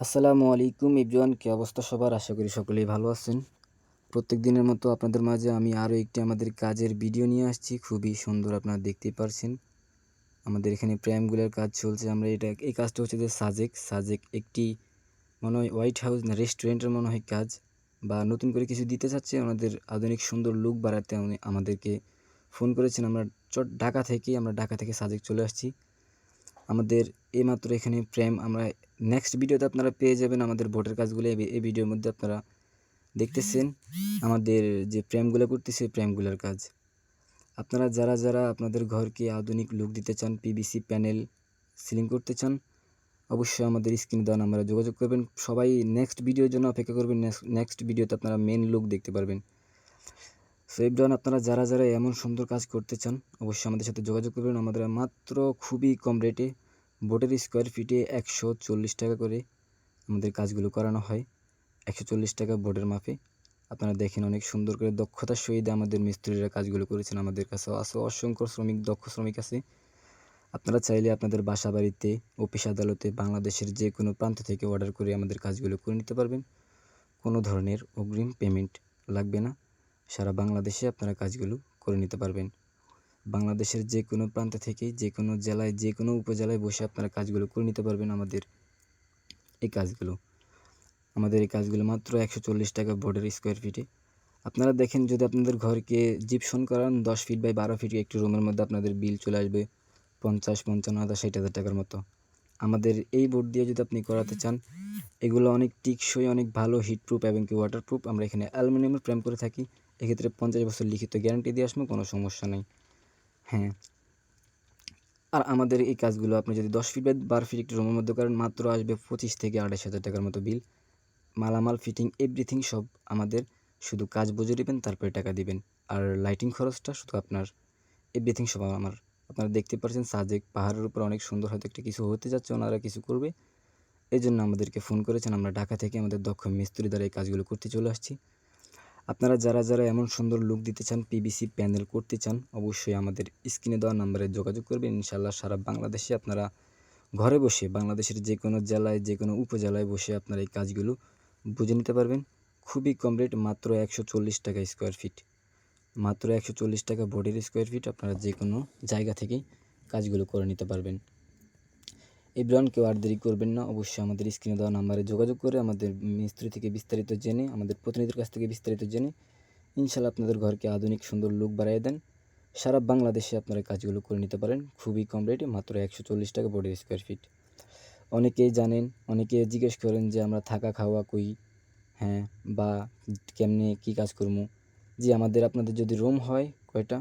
আসসালামু আলাইকুম এভরিওয়ান, কি অবস্থা সবার? আশা করি সকলেই ভালো আছেন। প্রত্যেক দিনের মতো আপনাদের মাঝে আমি আরও একটি আমাদের কাজের ভিডিও নিয়ে আসছি। খুবই সুন্দর, আপনারা দেখতেই পারছেন। আমাদের এখানে প্রাইমগুলোর কাজ চলছে। আমরা এই কাজটা হচ্ছে যে সাজেক একটি মনে হয় হোয়াইট হাউস না রেস্টুরেন্টের মনে হয় কাজ, বা নতুন করে কিছু দিতে চাচ্ছে ওনাদের আধুনিক সুন্দর লুক বাড়াতে উনি আমাদেরকে ফোন করেছেন। ঢাকা থেকে সাজেক চলে আসছি। আমাদের এইমাত্র এখানে প্রেম আমরা নেক্সট ভিডিওতে আপনারা পেয়ে যাবেন আমাদের ভোটের কাজগুলো। এই ভিডিওর মধ্যে আপনারা দেখতেছেন আমাদের যে প্রেমগুলো করতেছে প্রেমগুলোর কাজ। আপনারা যারা যারা আপনাদের ঘরকে আধুনিক লুক দিতে চান, পিভিসি প্যানেল সিলিং করতে চান, অবশ্যই আমাদের স্ক্রিনে দেওয়া নাম্বারে যোগাযোগ করবেন। সবাই নেক্সট ভিডিওর জন্য অপেক্ষা করবেন। নেক্সট ভিডিওতে আপনারা মেন লুক দেখতে পারবেন। সো এভরিওয়ান, আপনারা যারা যারা এমন সুন্দর কাজ করতে চান অবশ্যই আমাদের সাথে যোগাযোগ করবেন। আমাদের মাত্র খুবই কম রেটে বোর্ডের স্কোয়ার ফিটে 140 টাকা করে আমাদের কাজগুলো করানো হয়। 140 টাকা বোর্ডের মাপে। আপনারা দেখেন অনেক সুন্দর করে দক্ষতার সহিত আমাদের মিস্ত্রিরা কাজগুলো করেছেন। আমাদের কাছেও আছে অসংখ্য দক্ষ শ্রমিক আছে। আপনারা চাইলে আপনাদের বাসা বাড়িতে, অফিস আদালতে, বাংলাদেশের যে কোনো প্রান্ত থেকে অর্ডার করে আমাদের কাজগুলো করে নিতে পারবেন। কোনো ধরনের অগ্রিম পেমেন্ট লাগবে না। সারা বাংলাদেশে আপনারা কাজগুলো করে নিতে পারবেন। বাংলাদেশের যে কোনো প্রান্ত থেকে, যে কোনো জেলায়, যে কোনো উপজেলায় বসে আপনারা কাজগুলো করে নিতে পারবেন। আমাদের এই কাজগুলো মাত্র 140 টাকা বোর্ডের স্কোয়ার ফিটে। আপনারা দেখেন, যদি আপনাদের ঘরকে জিপসন করান 10 ফিট বাই 12 ফিট একটি রুমের মধ্যে আপনাদের বিল চলে আসবে 50, 55, 60,000 টাকার মতো। আমাদের এই বোর্ড দিয়ে যদি আপনি করাতে চান, এগুলো অনেক টিকসই, অনেক ভালো হিটপ্রুফ এবং কি ওয়াটারপ্রুফ। আমরা এখানে অ্যালুমিনিয়ামের ফ্রেম করে থাকি। এক্ষেত্রে 50 বছর লিখিত গ্যারান্টি দিয়ে আসবো, কোনো সমস্যা নেই। হ্যাঁ, আর আমাদের এই কাজগুলো আপনি যদি 10 ফিট বাই 12 ফিট একটি রুমের মধ্যে করেন, মাত্র আসবে 25 থেকে 28,000 টাকার মতো বিল। মালামাল ফিটিং এভরিথিং সব আমাদের, শুধু কাজ বুঝে নেবেন তারপরে টাকা দিবেন। আর লাইটিং খরচটা শুধু আপনার, এভরিথিং সব আমার। আপনারা দেখতে পাচ্ছেন সাজেক পাহাড়ের উপর অনেক সুন্দর, হয়তো একটা কিছু হতে যাচ্ছে, ওনারা কিছু করবে, এই জন্য আমাদেরকে ফোন করেছেন। আমরা ঢাকা থেকে আমাদের দক্ষ মিস্ত্রি দ্বারা এই কাজগুলো করতে চলে আসছি। আপনারা যারা যারা এমন সুন্দর লুক দিতে চান, পিভিসি প্যানেল করতে চান, অবশ্যই আমাদের স্ক্রিনে দেওয়া নাম্বারে যোগাযোগ করবেন। ইনশাআল্লাহ সারা বাংলাদেশে আপনারা ঘরে বসে, বাংলাদেশের যে কোনো জেলায়, যে কোনো উপজেলায় বসে আপনারা এই কাজগুলো বুঝে নিতে পারবেন। খুবই কম রেট, মাত্র 140 টাকা স্কোয়ার ফিট। মাত্র 140 টাকা বোর্ডের স্কোয়ার ফিট। আপনারা যে কোনো জায়গা থেকেই কাজগুলো করে নিতে পারবেন। এভরিওয়ান, কেউ আর দেরি করবেন না, অবশ্যই আমাদের স্ক্রিনে দেওয়া নাম্বারে যোগাযোগ করে আমাদের মিস্ত্রি থেকে বিস্তারিত জেনে, আমাদের প্রতিনিধির কাছ থেকে বিস্তারিত জেনে ইনশাআল্লাহ আপনাদের ঘরকে আধুনিক সুন্দর লুক বাড়িয়ে দেন। সারা বাংলাদেশে আপনারা কাজগুলো করে নিতে পারেন খুবই কম রেটে, মাত্র 140 টাকা বোর্ডের স্কোয়ার ফিট। অনেকেই জানেন, অনেকে জিজ্ঞেস করেন যে আমরা থাকা খাওয়া কই, হ্যাঁ, বা কেমনে কি কাজ করবো। জি, আপনাদের যদি রুম হয় কয়টা,